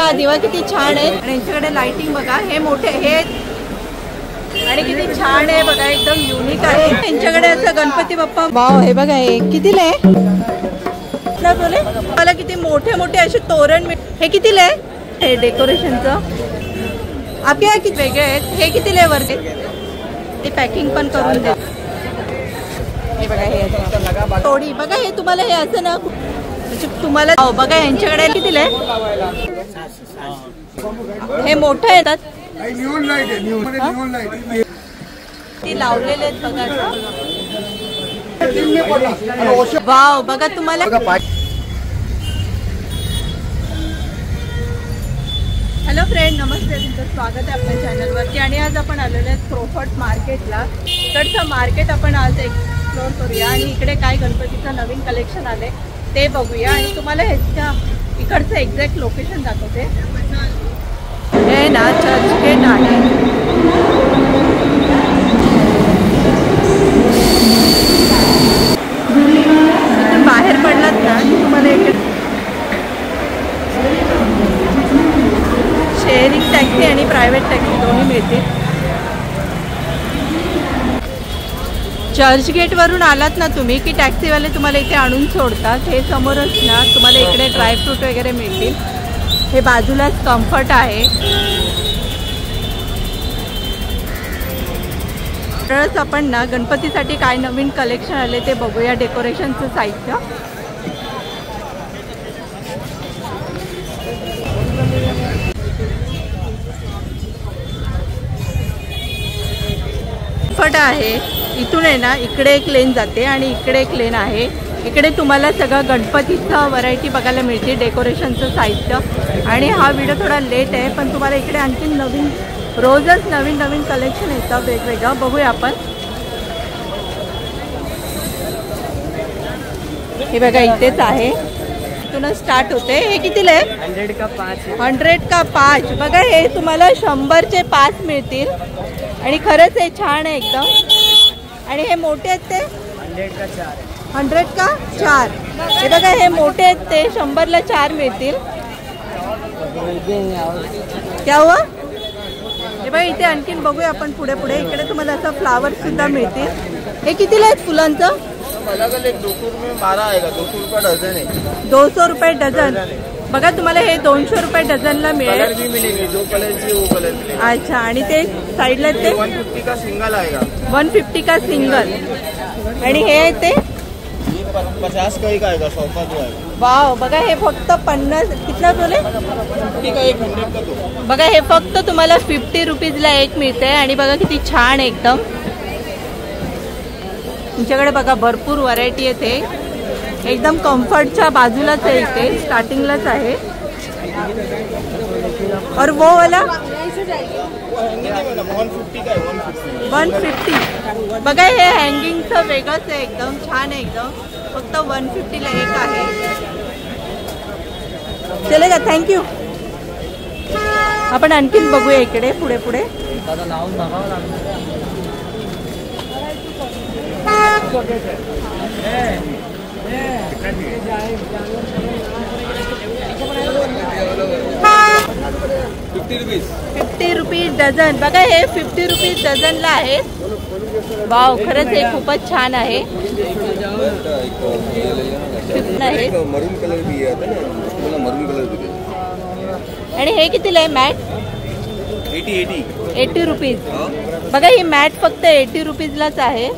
बघा दिवा किती छान आहे आणि यांच्याकडे लाइटिंग बघा, हे मोठे हे आणि किती छान आहे बघा, एकदम युनिक आहे त्यांच्याकडे असं गणपती बाप्पा। वाव, हे बघा हे कितीला आहे बोले मला, किती मोठे मोठे असे तोरण, हे कितीला आहे? हे डेकोरेशनचं आपल्या किती वेगळे आहेत, हे कितीला आहे वरती? ते पॅकिंग पण करून देत। हे बघा हे तोडी बघा, हे तुम्हाला हे असं ना तुम्हाला बघा यांच्याकडे कितीला आहे? हे मोठं येतात ती लावलेले आहेत बघा। वाव बघा तुम्हाला। हॅलो फ्रेंड, नमस्ते, तुमचं स्वागत आहे आपल्या चॅनलवरती। आणि आज आपण आलेलो आहे क्रोफर्ड मार्केटला। इकडचं मार्केट आपण आज एक्सप्लोर करूया आणि इकडे काय गणपतीचं नवीन कलेक्शन आले ते बघूया आणि तुम्हाला ह्याच्या इकडचं एक्झॅक्ट लोकेशन दाखवते। हे ना चर्चगेट आहे, इथून बाहेर पडलात ना तुम्हाला इकडे शेअरिंग टॅक्सी आणि प्रायव्हेट टॅक्सी दोन्ही मिळतील। चर्चगेटवरून आलात ना तुम्ही की टॅक्सीवाले तुम्हाला इथे आणून सोडतात। हे समोरच ना तुम्हाला इकडे ड्रायफ्रूट वगैरे मिळतील। हे बाजूलाच कम्फर्ट आहे। तरच आपण ना गणपतीसाठी काय नवीन कलेक्शन आले ते बघूया, डेकोरेशनचं साहित्य। कम्फर्ट आहे, इथून आहे ना इकडे एक लेन जाते आणि इकडे एक लेन आहे। इकडे तुम्हाला सगळं गणपतीचं व्हरायटी बघायला मिळते, डेकोरेशनचं साहित्य। आणि हा व्हिडिओ थोडा लेट आहे पण तुम्हाला इकडे आणखी नवीन रोजच नवीन नवीन कलेक्शन येतं वेगवेगळं, बघूया आपण। हे बघा इथेच आहे, इथूनच स्टार्ट होते। हे कितीला आहे? 100 का 5। 100 का 5 बघा, हे तुम्हाला 100चे 5 मिळतील आणि खरंच हे छान आहे एकदम। आणि हे मोठे आहेत ते 100 का 4। 100 का 4 हे बघा, हे मोठे आहेत ते 100ला 4 मिळतील। क्या हुआ? हे बघा इथे आणखीन बघूया आपण पुढे पुढे। इकडे तुम्हाला असं फ्लावर सुद्धा मिळतील। हे कितीला आहेत फुलांचं? अलग अलग 200 रुपये 12 आएगा, 200 रुपये डझन है। 200 रुपये डझन बघा, तुम्हाला हे 200 रुपये डझनला मिळेल। कलर भी मिलेंगे, जो कलर चाहिए वो कलर मिलेगा। अच्छा, आणि ते साईडला ते 150 का सिंगल आएगा। 150 का सिंगल। आणि हे ते 50 का एक आएगा, 100 का दो आएगा। वाव बघा, हे फक्त 50 कितना बोले? 50 का एक, 100 का दो। बघा हे फक्त तुम्हाला 50 रुपीजला एक मिळते। आणि बघा किती छान एकदम, तुमच्याकडे बघा भरपूर व्हरायटी आहे। ते एकदम कम्फर्टच्या बाजूलाच आहे, इथे स्टार्टिंगलाच आहे। और वो वाला 150 बघा, हे हँगिंगचं वेगळंच आहे, एकदम छान आहे एकदम, फक्त 150ला एक आहे। चलेगा, थँक्यू। आपण आणखीन बघूया इकडे पुढे पुढे। ₹50 डझन बघा, हे 50 रुपीज डझनला आहे। वाव, खरंच हे खूपच छान आहे। मरून कलर भी है ना, मरून कलर भी। आणि हे कितीला आहे मॅट? 80 रुपीज बघा, ही मॅट फक्त 80 रुपीजलाच आहे।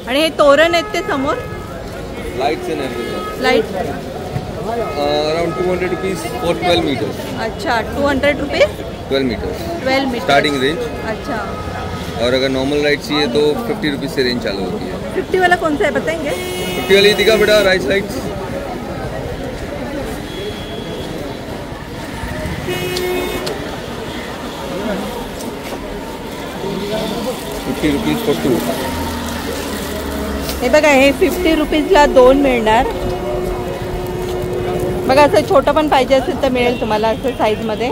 आणि हे तोरण आहेत ते समोर light around 200 rupees for 12 meters. अच्छा, 200 rupees 12 meters 12 meter starting range. अच्छा, और अगर नॉर्मल लाइट चाहिए तो 50 रुपीज से रेंज चालू होती है। 50 वाला कौन सा है बताएंगे? 50 वाली दिखा बेटा, राइट साइड। 50 rupees for 2। हे बघा, हे 50 रुपीजला 2 मिळणार बघा। असं छोटं पण पाहिजे असेल तर मिळेल तुम्हाला असं साईजमध्ये।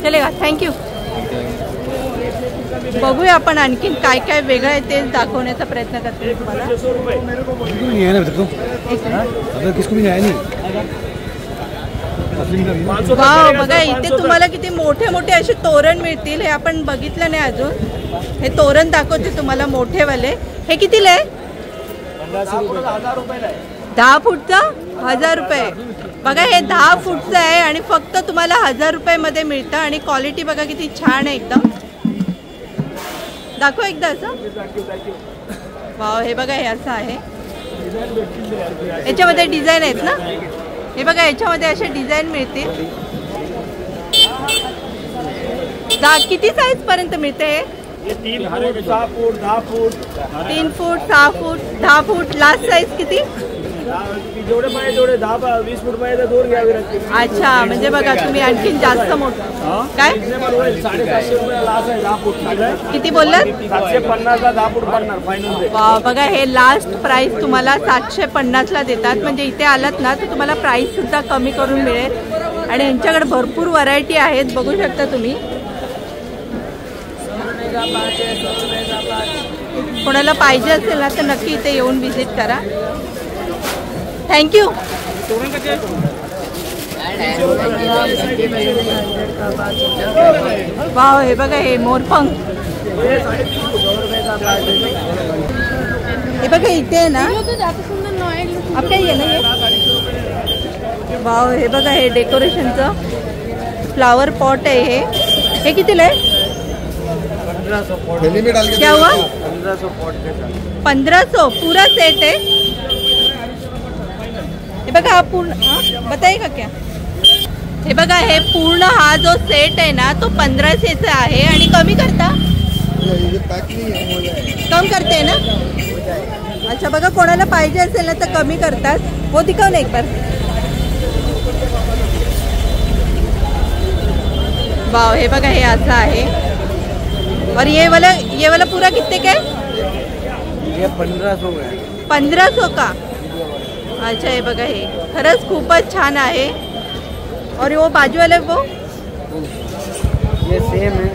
चलेगा, थँक्यू। बघूया आपण आणखीन काय काय वेगळं आहे ते दाखवण्याचा प्रयत्न करते तुम्हाला. वाव, बघा इथे तुम्हाला किती मोठे मोठे असे तोरण मिळतील. हे आपण बघितलं नाही अजून. हे तोरण दाखवते तुम्हाला मोठेवाले. हे कितीला आहे? 10 फूटचा 1000 रुपये. बघा हे 10 फूटचं आहे आणि फक्त तुम्हाला 1000 रुपयामध्ये मिळतं. आणि क्वालिटी बघा किती छान आहे एकदम. दाखव एकदा असं. वाव, हे बघा हे असं आहे. याच्यामध्ये डिझाईन आहेत ना. हे बघा याच्यामध्ये असे डिझाईन मिळतील. किती साईज पर्यंत मिळते? 3 फूट 6 फूट 10 फूट 3 फूट 6 फूट 10 फूट. लास्ट साईज किती? जेवढे पाहिजे तेवढे 10-20 फूट पाहिजे दोन घ्यावी लागते. अच्छा, म्हणजे बघा तुम्ही आणखीन जास्त मोठं काय 750 रुपये लास्ट आहे 10 फूट. किती बोललात? 750 ला 10 फूट पडणार फायनल. वाव, बघा हे लास्ट प्राइस तुम्हाला 750 ला देतात. म्हणजे इथे आलात ना तर तुम्हाला प्राइस सुद्धा कमी करून मिळेल. आणि यांच्याकडे भरपूर व्हरायटी आहेत, बघू शकता तुम्ही. कोणाला पाहिजे असेल ना तर नक्की इथे येऊन व्हिजिट करा. थँक्यू. वाव, हे बघा हे मोरपंख. हे बघा इथे आहे ना आपल्या ये ना हे. वाव, हे बघा हे डेकोरेशनचं फ्लावर पॉट आहे. हे कितीला आहे? क्या हुआ? 1500 पूरा सेट है. हे बघा हा पूर्ण बताइएगा क्या? हे बघा हे पूर्ण हा जो सेट आहे ना तो 1500चा आहे. आणि कमी करता? कम करते ना. अच्छा, बघा कोणाला पाहिजे असेल ना तर कमी करतात. वो दिखाओ ना एक बार. वाव, हे बघा हे असं आहे. और ये वाला पूरा कितने का है? ये 1500 का है. 1500 का. अच्छा, हे बघा हे खरंच खूपच छान आहे. और वो बाजू वाला वो ये सेम है.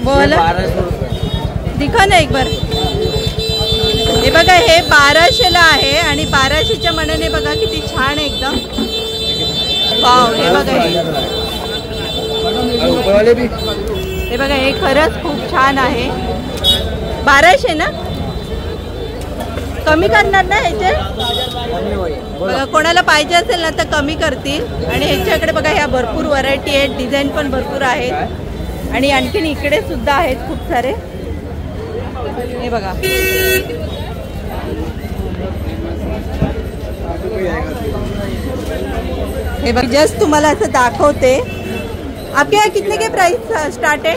वो वाला 1200 रुपये. दिखा ना एक बार. हे बघा हे 1200ला आहे. आणि 1200च्या मनाने बघा किती छान आहे एकदम. वाव, हे बघा हे बघा हे खरंच खूप छान आहे. 1200 ना. कमी करणार ना ह्याचे? बघा कोणाला पाहिजे असेल ना तर कमी करतील. आणि ह्याच्याकडे बघा ह्या भरपूर व्हरायटी आहेत, डिझाईन पण भरपूर आहेत. आणि आणखीन इकडे सुद्धा आहेत खूप सारे. हे बघा हे बघा जस्ट तुम्हाला असं दाखवते. आपके यहाँ कितने के प्राइस स्टार्ट है?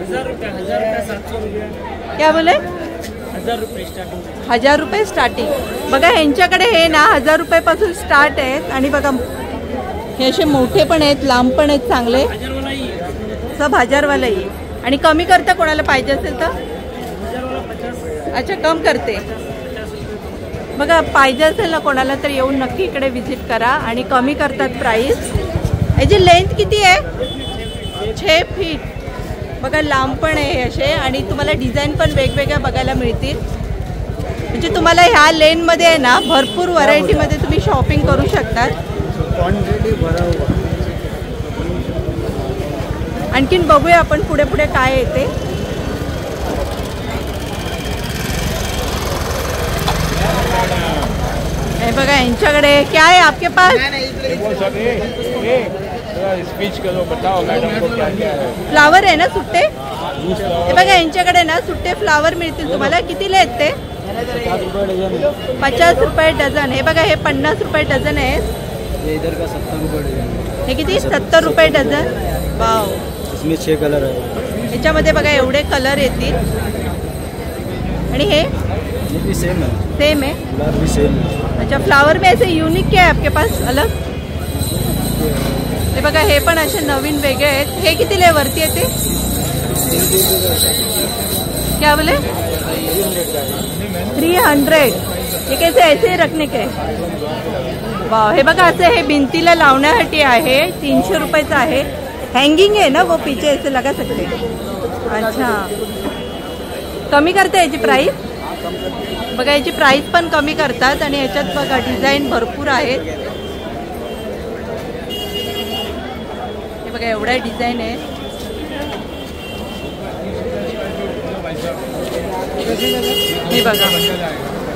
1000 रुपये 700 रुपये. क्या बोले? 1000 रुपये स्टार्टिंग. 1000 रुपये स्टार्टिंग. बघा ह्यांच्याकडे हे ना 1000 रुपयापासून स्टार्ट आहेत. आणि बघा हे असे मोठे पण आहेत, लांब पण आहेत चांगले. सब 1000वालाही आहे. आणि कमी करता कोणाला पाहिजे असेल तर? अच्छा, कम करते. बघा पाहिजे असेल ना कोणाला तर येऊन नक्की इकडे व्हिजिट करा. आणि कमी करतात प्राइस. याची लेंथ किती आहे? 6 फीट. बघा लांब पण आहे असे. आणि तुम्हाला डिझाईन पण वेगवेगळ्या बघायला मिळतील. म्हणजे तुम्हाला ह्या लेनमध्ये आहे ना भरपूर व्हरायटीमध्ये तुम्ही शॉपिंग करू शकतात. आणखीन बघूया आपण पुढे पुढे काय येते. हे बघा यांच्याकडे क्या है आपके पास? स्पीच करो, बताओ मैडम को क्या क्या है. फ्लावर आहे ना सुट्टे. हे बघा यांच्याकडे ना सुट्टे फ्लावर मिळतील तुम्हाला. कितीला आहेत ते? 50 रुपये डझन. हे बघा हे 50 रुपये डझन आहे. इधर का 70 रुपये डझन. हे किती? 70 रुपये डझन. वाव, इसमें 6 कलर है. याच्यामध्ये बघा एवढे कलर येतील. आणि हे ये भी सेम है. सेम है. गुलाब भी सेम है. अच्छा, फ्लावर में ऐसे यूनिक क्या है आपके पास अलग? हे बघा हे पण असे नवीन वेगळे आहेत. हे कितीला वरती येते? क्या बोले? 300. हे कैसे ऐसे रखने के? वाव, हे बघा असं हे भिंतीला लावण्यासाठी आहे. 300 रुपयाचं आहे. हँगिंग आहे ना वो पीछे ऐसे लगा सकते. अच्छा, कमी करते याची प्राइस? बघा याची प्राइस पण कमी करतात आणि याच्यात बघा डिझाईन भरपूर आहेत. हे बघा एवढ्या डिझाईन आहे. हे बघा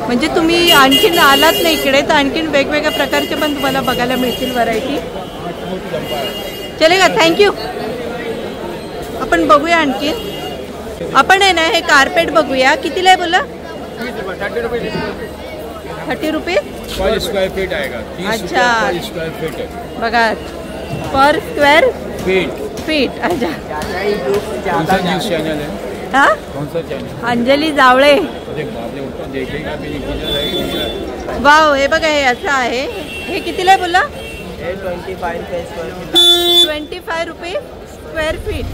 म्हणजे तुम्ही आणखीन आलात ना इकडे तर आणखीन वेगवेगळ्या प्रकारचे पण तुम्हाला बघायला मिळतील व्हरायटी. चलेगा, थँक्यू. आपण बघूया आणखी. आपण आहे ना हे कार्पेट बघूया. कितीला आहे बोला? 30 रुपये पर स्क्वायर फीट आएगा. अच्छा. स्क्वायर फीट है. बघा पर स्क्वेअर फीट. फीट. अच्छा. कौन सा न्यूज चैनल है? हा, कौन सा चैनल? अंजली जावळे. देखेगा भी नहीं. वाव, हे बघा हे असं आहे. हे कितीला आहे बोला? 25 रुपये स्क्वेअर फीट.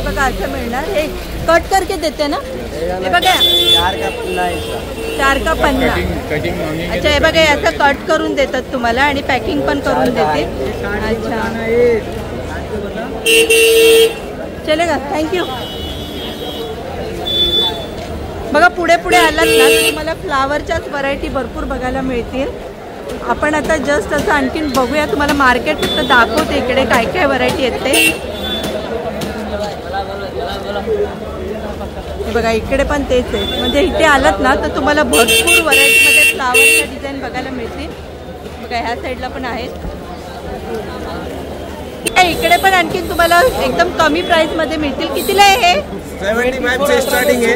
बघा असं मिळणार. हे कट करके देते ना? हे बघा 4 का 50. अच्छा, हे बघा हे असं कट करून देतात तुम्हाला आणि पॅकिंग पण करून देते. अच्छा, चलेगा, थँक्यू. बघा पुढे पुढे आलात ना तर तुम्हाला फ्लावरच्याच व्हरायटी भरपूर बघायला मिळतील. आपण आता जस्ट असं आणखीन बघूया. तुम्हाला मार्केट फक्त दाखवते इकडे काय काय व्हरायटी आहेत ते. बघा इकडे पण तेच आहे. म्हणजे इथे आलात ना तर तुम्हाला भरपूर व्हरायटीमध्ये फ्लावरच्या डिझाईन बघायला मिळतील. बघा ह्या साईडला पण आहेत. इकडे पण आणखीन तुम्हाला एकदम कमी प्राइस मध्ये मिळतील. कितीला आहे हे? 75 से स्टार्टिंग है.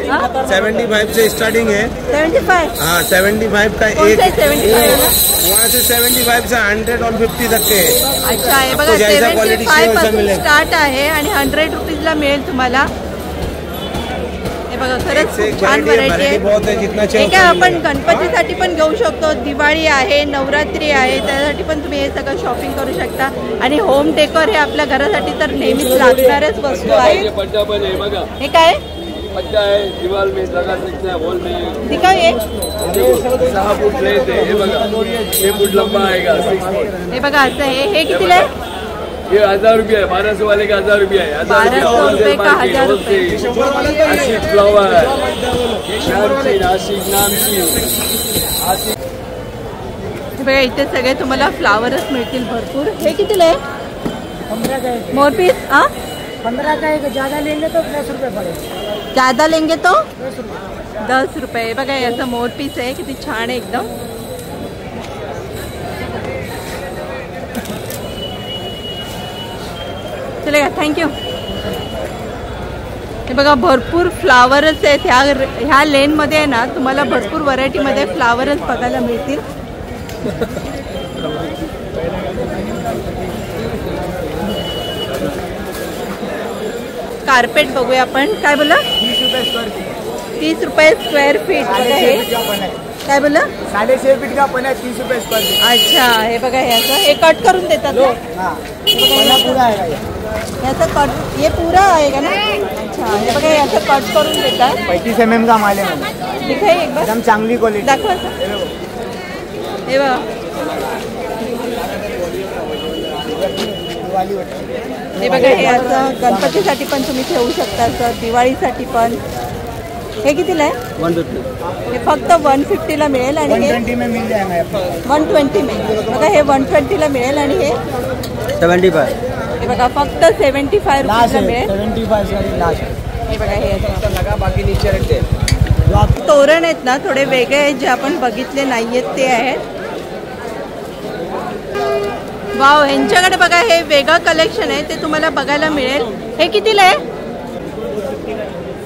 75 से स्टार्टिंग है. 75. हाँ 75 का कौन एक. सा है 75 वाला? वहाँ से 75 से 100 और 50 तक के है. अच्छा, हे बघा आपको जैसा क्वालिटी चाहिए 75 वैसा पासून मिलेगा. स्टार्ट आहे आणि 100 रुपीजला मिळेल तुम्हाला. हे बघा खरंच एक खूप छान व्हरायटी variety आहे. बहुत है. जितना हे चाहिए काय उतना आपण मिलेगा. गणपतीसाठी पण घेऊ शकतो. दिवाळी आहे, नवरात्री आहे, त्यासाठी पण तुम्ही हे सगळं शॉपिंग करू शकता. आणि होम डेकोर हे आपल्या घरासाठी तर नेहमीच लागणारच वस्तू आहे. हे काय पट्टा है, दीवार में लगा सकते हैं, वॉल में. दिखाओ ये. 6 फुट लेंथ है. ये बघा 6 फुट लंबा आएगा. 6 फुट. हे बघा असं आहे. हे कितीला आहे? ये 1000 रुपया है. 1200 वाले का 1000 रुपया है. 1200 रुपये का 1000 रुपये. आशिक फ्लावर, नामचीन, आशिक नामचीन. बघा इथे सगळे तुम्हाला फ्लावरच मिळतील भरपूर. हे कितीला आहे? 15 का है. मोरपीस. 15 का है. ज्यादा लेंगे तो 10 रुपये पड़ेगा. ज्यादा लेंगे तो 10 रुपये. 10 रुपये. बघा याचा मोरपीस आहे. किती छान आहे एकदम. चलेगा, थँक्यू. हे बघा भरपूर फ्लावरच आहेत. ह्या लेनमध्ये आहे ना तुम्हाला भरपूर व्हरायटीमध्ये फ्लावरच बघायला मिळतील. कार्पेट बघूया आपण. काय बोला? 30 रुपये स्क्वेअर फीट. बघा हे काय बोला? 6.5 फीट का पन्ना 30 रुपये स्क्वायर फीट. अच्छा, हे बघा ह्याचं हे कट करून देतात ना? हाँ पन्ना पूरा है. ह्याचं कट हे पुरा आहे का ना? अच्छा, हे बघा ह्याचं कट करून देतात. 35 mm का माल है. दिखाई एक बार. एकदम चांगली क्वालिटी. दाखवा. हे बघा हे बघा हे असं गणपतीसाठी पण तुम्ही ठेवू शकता. असं दिवाळीसाठी पण. हे कितीला आहे? 150. हे फक्त 150 ला मिळेल आणि हे 120 में मिल जाएगा आपको. 120 मिळेल. बघा हे 120 ला मिळेल आणि हे 75. हे बघा फक्त 75 लास्ट रुपीजला है. मिळेल. 75 सारी लास्ट है. हे बघा हे असं. लगा बाकी नीचे रखते. जो आप तोरण आहेत ना थोडे वेगळे आहेत जे आपण बघितले नाहीयेत ते आहेत. वाव, ह्यांच्याकडे बघा हे वेगळं कलेक्शन आहे ते तुम्हाला बघायला मिळेल. हे कितीला आहे?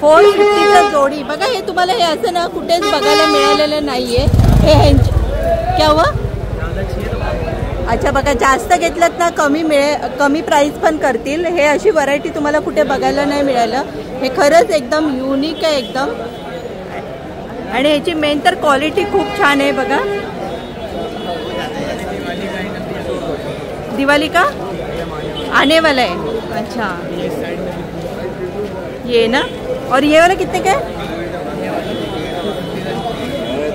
450चा जोडी. बघा हे तुम्हाला हे असं ना कुठेच बघायला मिळालेलं नाहीये. हे क्या हुआ? अच्छा, बघा जास्त घेतलं ना कमी प्राइस पण करतील. हे अशी व्हरायटी तुम्हाला कुठे बघायला नाही मिळालं. हे खरंच एकदम युनिक आहे एकदम. आणि ह्याची मेन तर क्वालिटी खूप छान आहे. बघा दिवाली का आने वाला है. अच्छा, ये ना. और ये वाला कितने का है?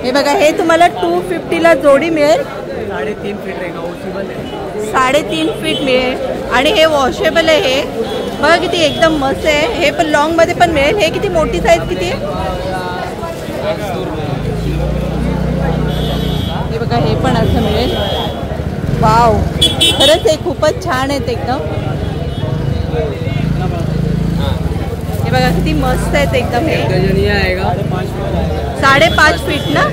हे बघा हे तुम्हाला 250ला जोडी मिळेल. 3.5 फीट रहेगा. वॉशेबल है. 3.5 फीट मिळेल आणि हे वॉशेबल आहे. हे बघा किती एकदम मस्त आहे. हे पण लॉंग मध्ये पण मिळेल. हे किती मोठी साईज किती आहे? हे बघा, हे पण असं मिळेल. वाव, खरंच हे खूपच छान आहेत एकदम. हे बघा किती मस्त आहेत एकदम. हे 5.5 फीट ना.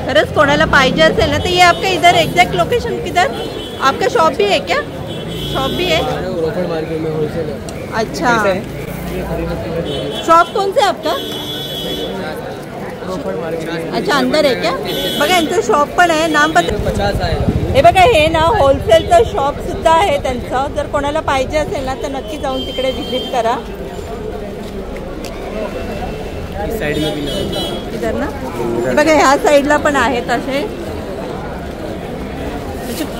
खरंच कोणाला पाहिजे असेल ना तर ये आपका इधर एग्जैक्ट लोकेशन किधर? आपका शॉप भी है क्या? शॉप भी है? अच्छा, शॉप कौन सा है आपका? अच्छा, अंदर आहे क्या? बघा यांचं शॉप पण आहे. नाम पत्र 50 आहे. हे बघा, हे ना होलसेलचं शॉप सुद्धा आहे त्यांचं. जर कोणाला पाहिजे असेल ना तर नक्की जाऊन तिकडे व्हिजिट करा. इधर ना, हे बघा ह्या साईडला पण आहेत असे.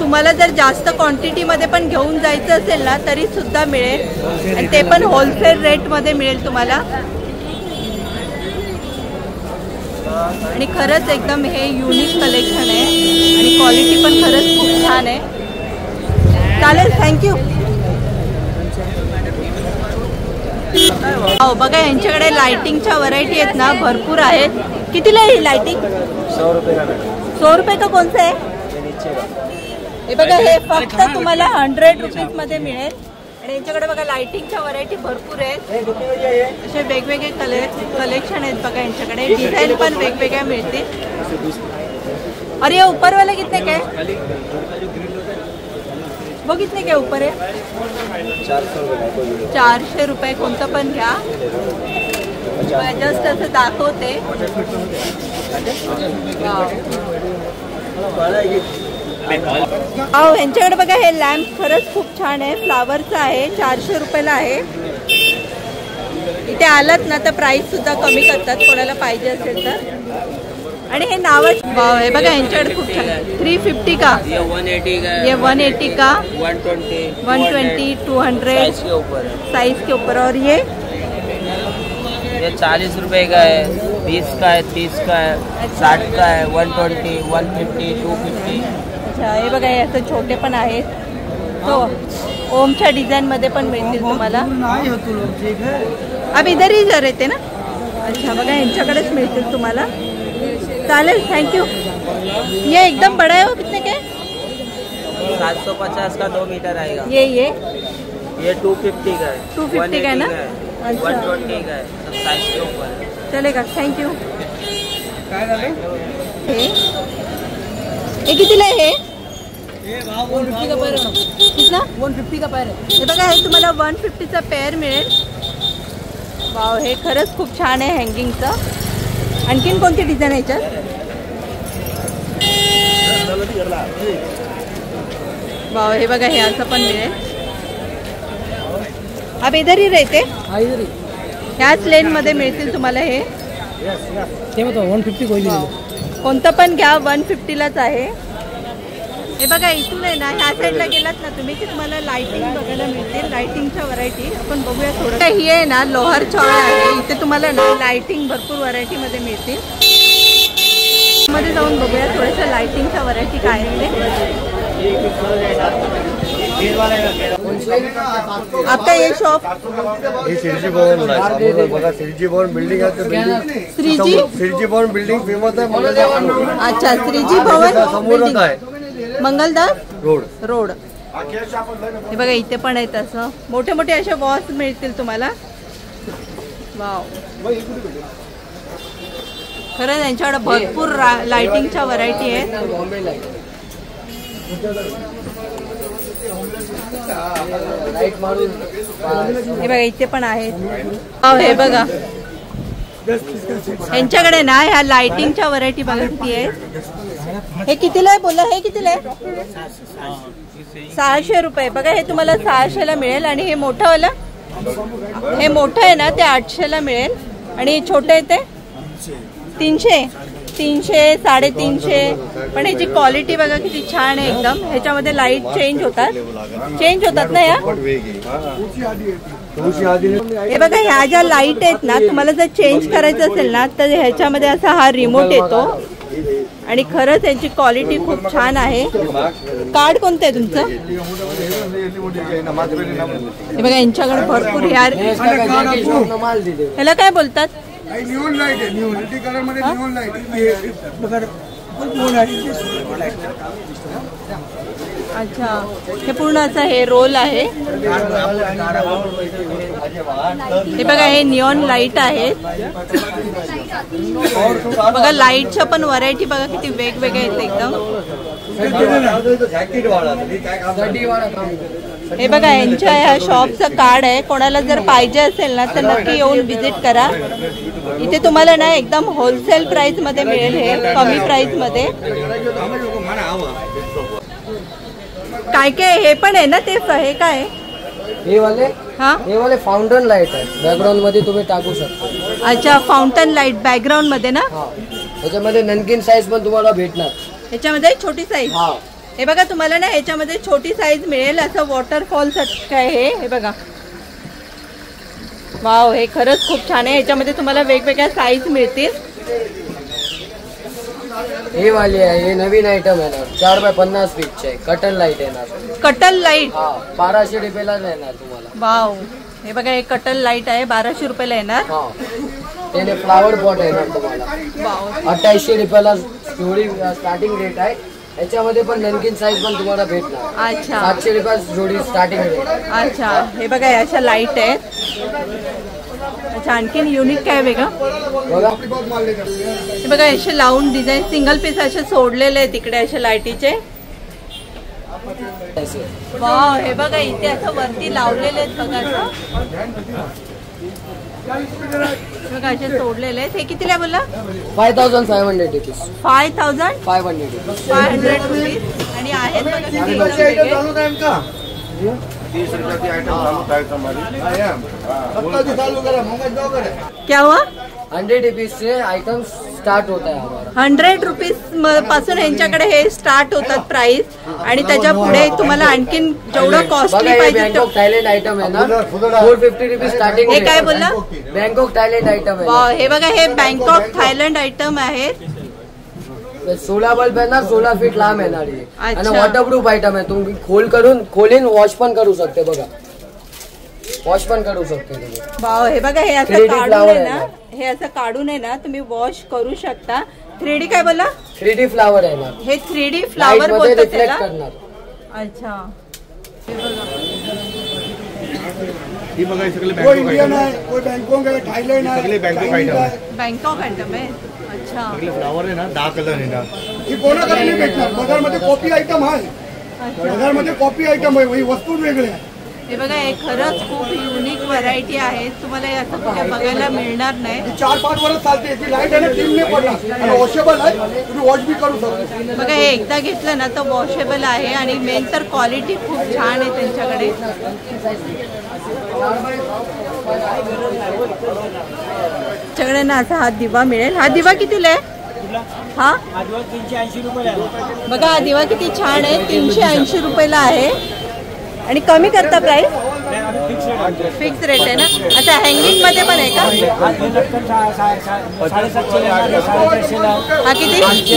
तुम्हाला जर जास्त क्वांटिटीमध्ये पण घेऊन जायचं असेल ना तरी सुद्धा मिळेल, आणि ते पण होलसेल रेटमध्ये मिळेल तुम्हाला. आणि खरंच एकदम हे युनिक कलेक्शन आहे आणि क्वालिटी पण खरंच खूप छान आहे. चालेल, थँक्यू. हो बघा, यांच्याकडे लाइटिंगच्या व्हरायटी आहेत ना, भरपूर आहेत. कितीला आहे ही लाइटिंग? 100 रुपये का कोणतं आहे? हे बघा, हे फक्त तुम्हाला 100 रुपीजमध्ये मिळेल. आणि यांच्याकडे बघा लाइटिंगच्या व्हरायटी भरपूर आहेत. असे वेगवेगळे कलेक्शन आहेत बघा यांच्याकडे. डिझाईन पण वेगवेगळ्या मिळतील. और ये ऊपर वाले कितने के? वो कितने के ऊपर है? 400 रुपये. कोणतं पण घ्या. जस्ट असं दाखवते. हो, यांच्याकडे बघा हे लॅम्प खरंच खूप छान आहे. फ्लावरचा आहे, 400 रुपयाला आहे. इथे आलात ना तर प्राइस सुद्धा कमी करतात कोणाला पाहिजे असेल तर. आणि हे नावच वाव आहे बघा, यांच्याकडे खूप छान. 350 का? ये 180 का, ये 180 का, 120, 200 साइज के ऊपर. और ये 40 रुपए का है, 20 का है, 30 का है, 60 का है, 120, 150, 250. अच्छा, हे बघा हे असं छोटे पण आहेत. तो ओमच्या डिझाईन मध्ये पण मिळतील तुम्हाला. अब इधर ही जर येते ना. अच्छा, बघा यांच्याकडेच मिळतील तुम्हाला. चालेल, थँक्यू. ये एकदम बड़ा है, वो कितने के? 750 का 2 मीटर आएगा. ये 250 का है, 250 का है ना. 120 का है, सब साइज के ऊपर है. चलेगा, थँक्यू. हे कितीला आहे? 150 का पैर है. कितना? 150 का पैर है. हे बघा, हे तुम्हाला 150चा पेअर मिळेल. वाव, हे खरंच खूप छान आहे हँगिंगचं. आणखीन कोणती डिझाईन आहे याच्यात? वाव, हे बघा हे असं पण मिळेल. अब इधर ही रहते, ह्याच लेन मध्ये मिळतील तुम्हाला हे. ते बताओ 150 कोई वाव, कोणतं पण घ्या, 150लाच आहे. हे बघा, इथून आहे ना ह्या साईडला गेलात ना तुम्ही की तुम्हाला लाइटिंग बघायला मिळतील. लाइटिंगच्या व्हरायटी आपण बघूया थोडं. ही आहे ना लोहर चौळ आहे. इथे तुम्हाला ना लाइटिंग भरपूर व्हरायटी मध्ये मिळतील. मध्ये जाऊन बघूया थोड्याशा लाइटिंगच्या व्हरायटी काय आहे. आपका ये शॉप सिरजी भवन बघा, सिरजी भवन बिल्डिंग आहे. सिरजी भवन बिल्डिंग फेमस आहे. अच्छा, श्रीजी भवन समोरच आहे, मंगलदास रोड. हे बघा इथे पण आहेत असं मोठे मोठे असे वॉल्स मिळतील तुम्हाला. वाव, खरंच यांच्याकडे भरपूर लाइटिंगच्या व्हरायटी आहेत. हे बघा इथे पण आहेत. हे बघा यांच्याकडे ना ह्या लाइटिंगच्या व्हरायटी बघा किती आहे. हे कितीला आहे बोला? हे कितीला आहे? 600 रुपये. बघा हे तुम्हाला 600ला मिळेल. आणि हे मोठंवालं, हे मोठं आहे ना ते 800ला मिळेल. आणि छोटं आहे ते 300, 300, 350. पण ह्याची क्वालिटी बघा किती छान आहे एकदम. ह्याच्यामध्ये लाईट चेंज होतात ना या. हे बघा ह्या ज्या लाईट आहेत ना तुम्हाला जर चेंज करायचं असेल ना तर ह्याच्यामध्ये असा हा रिमोट येतो. आणि खरंच यांची क्वालिटी खूप छान आहे. कार्ड कोणतं आहे तुमचं? हे बघा यांच्याकडे भरपूर ह्याला काय बोलतात? निऑन लाईट आहे, निऑन मल्टी कलर मध्ये निऑन लाईट. अच्छा, हे पूर्ण असं हे रोल आहे. हे बघा, हे निऑन लाईट आहेत. बघा लाईटच्या पण व्हरायटी बघा किती वेगवेगळ्या आहेत एकदम. हे बघा, यांच्या ह्या शॉपचं कार्ड आहे. कोणाला जर पाहिजे असेल ना तर नक्की येऊन व्हिजिट करा. इथे तुम्हाला ना एकदम होलसेल प्राइस मध्ये मिळेल, हे कमी प्राइस मध्ये. काय काय हे पण आहे ना, ते हे काय हे वाले हा, हे वाले फाउंटन लाईट आहे, बॅकग्राऊंड मध्ये तुम्ही टाकू शकता. अच्छा, फाउंटन लाईट बॅकग्राऊंड मध्ये ना. हा, त्याच्यामध्ये ननकीन साईज पण तुम्हाला भेटणार. ह्याच्यामध्ये छोटी साईज. हा, हे बघा, तुम्हाला ना ह्याच्यामध्ये छोटी साईज मिळेल. असं वॉटरफॉल काय हे बघा. वाव, हे खरंच खूप छान आहे. ह्याच्यामध्ये तुम्हाला वेगवेगळ्या साईज मिळतील. हे वाली आहे, हे नवीन आयटम येणार. 4x50 फीटचे आहे, कटल लाईट येणार. कटल लाईट. हा, 1200 रुपयाला येणार तुम्हाला. वाव, हे बघा, हे कटल लाईट आहे, 1200 रुपयाला येणार. हा, त्याने फ्लावर पॉट येणार तुम्हाला. वाव, 2800 रुपयाला जोडी स्टार्टिंग रेट आहे. याच्यामध्ये पण ननकीन साईज पण तुम्हाला भेटणार. अच्छा, 700 रुपये जोडी स्टार्टिंग रेट. अच्छा, हे बघा, अशा लाईट आहेत. अच्छा, आणखीन युनिक काय वेगळं बघा, हे बघा, असे लावून डिझाईन सिंगल पीस असे सोडलेले आहेत तिकडे असे लाईटीचे. वाव, हे बघा, इथे असं वरती लावलेले आहेत बघा. असं बघा, असे सोडलेले आहेत. हे कितीला बोला? 5500 रुपीज. 5500 रुपीज. आणि आहेत बघा किती वेगवेगळे. 30 रुपये की आइटम चालू करा. क्या हुआ? 100 रुपीज से आइटम स्टार्ट होता है हमारा. 100 रुपीज पासून यांच्याकडे हे स्टार्ट होतात प्राइस. आणि त्याच्या पुढे तुम्हाला आणखीन जेवढं कॉस्टली पाहिजे. बँकॉक थायलंड आइटम है ना, 450 रुपीज स्टार्टिंग. हे काय बोलला? बँकॉक थायलंड आइटम है. वाव, हे बघा, हे बँकॉक थायलंड आयटम आहेत. 16 बल्ब येणार, 16 फीट लांब येणार आहे. आणि अच्छा. वॉटरप्रूफ आइटम आहे. तुम्ही खोलीन वॉश पण करू शकते. बघा, वॉश पण करू शकते तुम्ही. वाव, हे बघा, हे असं 3D काढून फ्लावर आहे आहे ना, हे असं काढून आहे ना तुम्ही वॉश करू शकता. 3D काय बोला? 3D फ्लावर येणार. हे 3D फ्लावर बोलतात रिफ्लेक्ट त्याला. करणार. अच्छा, हे बघा, ही बघा, सगळे कोई इंडियन आहे, कोई बँकॉक आहे, थायलंड आहे, सगळे बँकॉक आयटम आहे. बँकॉक आयटम आहे. अच्छा, सगळे फ्लावर आहे ना, 10 कलर आहे ना. ही कोणाकडे नाही भेटणार. बाजारमध्ये कॉपी आयटम आहे. बाजारमध्ये कॉपी आयटम आहे, वस्तू वेगळे आहे. हे बघा, हे खरंच खूप युनिक व्हरायटी आहे. तुम्हाला हे असं कुठे बघायला मिळणार नाही. 4-5 वर्ष चालते. ती लाईट आहे ना, टीमने पडणार. वॉशेबल आहे, तुम्ही वॉश बी करू शकता. बघा, हे एकदा घेतलं ना तर वॉशेबल आहे. आणि मेन तर क्वालिटी खूप छान आहे त्यांच्याकडे. त्याच्याकडे ना असा हा दिवा मिळेल. हा दिवा कितीला आहे? हा, 380 रुपये. बघा, हा दिवा किती छान आहे. 380 रुपयाला आहे. आणि कमी करता प्राइस? फिक्स रेट आहे ना. अच्छा, हँगिंग मध्ये पण आहे का? हा किती? हा किती?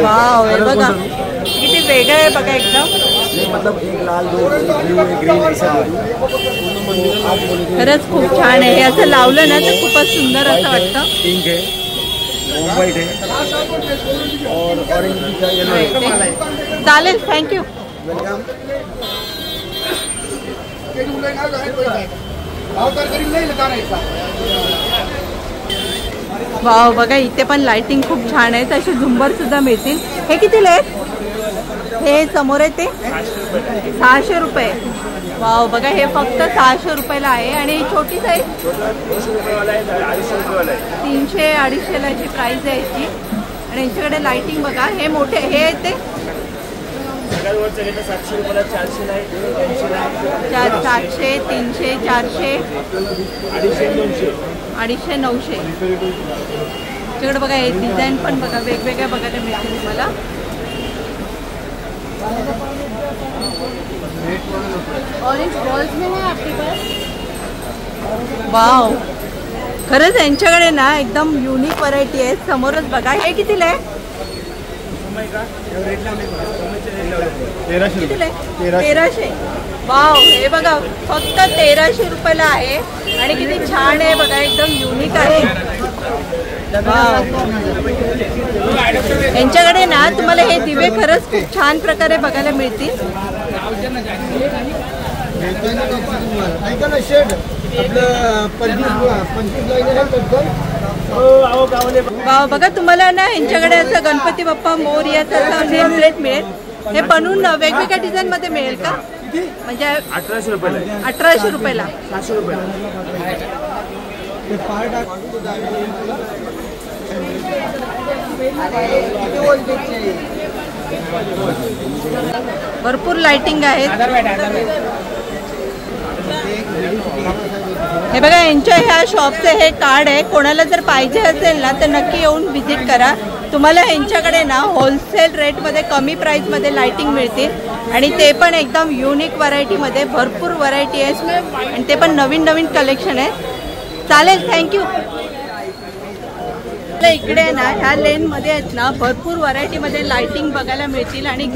वाव, हे बघा किती वेगळं आहे बघा एकदम. खरंच खूप छान आहे. हे असं लावलं ना तर खूपच सुंदर असं वाटतं. व्हाइट है और ऑरेंज भी येलो है. चालेल, थँक्यू. वाव, बघा, इथे पण लाइटिंग खूप छान आहे. असे झुंबर सुद्धा मिळतील. हे कितीला आहेत? हे समोर आहे ते 600 रुपये. वाव, बघा, हे फक्त 600 रुपयाला आहे. आणि छोटी साईज 300-250 ला याची प्राइस आहे याची. आणि यांच्याकडे लाइटिंग बघा. हे मोठे हे आहे ते 700, 300, 400, 250, 900. त्याच्याकडे बघा, हे डिझाईन पण बघा वेगवेगळ्या बघायला मिळतील तुम्हाला. ऑरेंज बॉल्स में है आपके पास? वाव, खरंच यांच्याकडे ना एकदम युनिक व्हरायटी आहे. समोरच बघा, हे कितीला आहे? कितीला आहे? 1300. वाव, हे बघा फक्त 1300 रुपयाला आहे आणि किती छान आहे बघा, एकदम युनिक आहे. यांच्याकडे ना तुम्हाला हे दिवे खरंच खूप छान प्रकारे बघायला मिळतील. वाव, बघा तुम्हाला ना यांच्याकडे असं गणपती बाप्पा मोरयाचं असं नेम प्लेट मिळेल. हे बनवून वेगवेगळ्या डिझाईन मध्ये मिळेल का? म्हणजे 1800 रुपयाला. 1800 रुपयाला. 700 रुपयाला. भरपूर लाइटिंग आहेत. हे बघा यांच्या ह्या शॉपचे हे कार्ड आहे. कोणाला जर पाहिजे असेल ना तर नक्की येऊन व्हिजिट करा. तुम्हाला यांच्याकडे ना होलसेल रेटमध्ये कमी प्राईसमध्ये लाइटिंग मिळतील आणि ते पण एकदम युनिक व्हरायटीमध्ये. भरपूर व्हरायटी आहे आणि ते पण नवीन नवीन कलेक्शन आहे. चालेल, थँक्यू. इकडे ना ह्या लेनमध्ये आहेत ना भरपूर व्हरायटीमध्ये लाइटिंग बघायला मिळतील आणि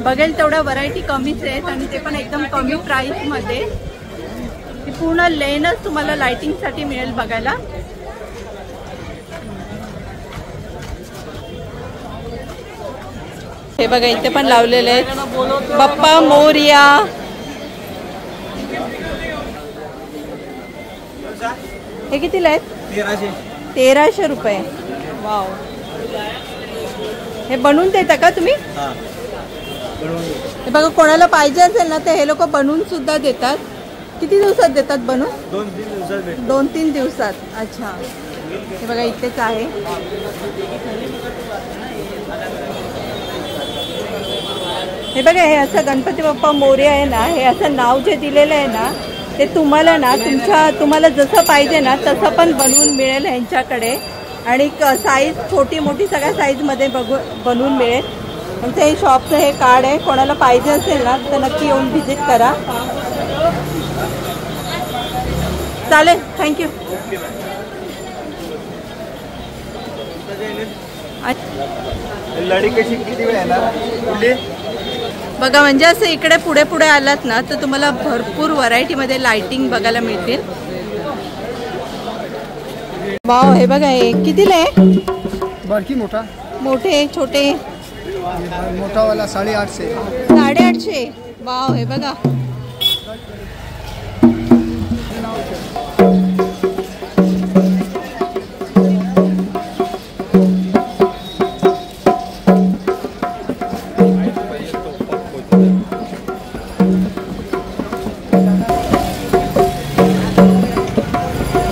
बघेल तेवढ्या व्हरायटी कमीच आहेत आणि ते पण एकदम कमी प्राईसमध्ये. पूर्ण लेनच तुम्हाला लाइटिंगसाठी मिळेल बघायला. हे बघा इथे पण लावलेले आहेत बाप्पा मोरया. हे कितीला आहेत? 1300 रुपये. वाव, हे बनवून देता का तुम्ही? हे बघा कोणाला पाहिजे असेल ना तर हे लोक बनवून सुद्धा देतात. किती दिवसात देतात बनवून? 2-3 दिवसात. अच्छा, हे बघा इथेच आहे. हे बघा हे असं गणपती बाप्पा मोरया आहे ना, हे असं नाव जे दिलेलं आहे ना ते तुम्हाला ना तुम्हाला जसं पाहिजे ना तसं पण बनवून मिळेल ह्यांच्याकडे. आणि साईज छोटी मोठी सगळ्या साईजमध्ये बनवून मिळेल. त्यांचं हे शॉपचं हे कार्ड आहे. कोणाला पाहिजे असेल ना तर नक्की येऊन व्हिजिट करा. चालेल, थँक्यू. लढी कशी किती वेळ येणार? बघा म्हणजे असं इकडे पुढे पुढे आलात ना तर तुम्हाला भरपूर व्हरायटीमध्ये लाइटिंग बघायला मिळतील. वाव, हे बघा हे कितीला आहे? बड़की मोटा मोठे छोटे? मोटा वाला 850. 850. वाव, हे बघा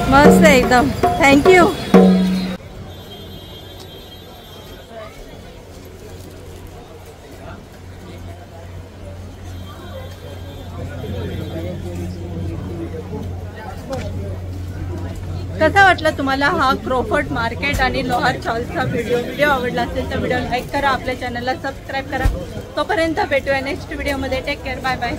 मस्त आहे एकदम. थँक्यू. कसा वाटला तुम्हाला हा क्रोफर्ड मार्केट आणि लोहार चौलचा व्हिडिओ आवडला असेल तर व्हिडिओ लाईक करा. आपल्या चॅनलला सबस्क्राईब करा. तोपर्यंत भेटूया नेक्स्ट व्हिडिओमध्ये. Take care. Bye bye.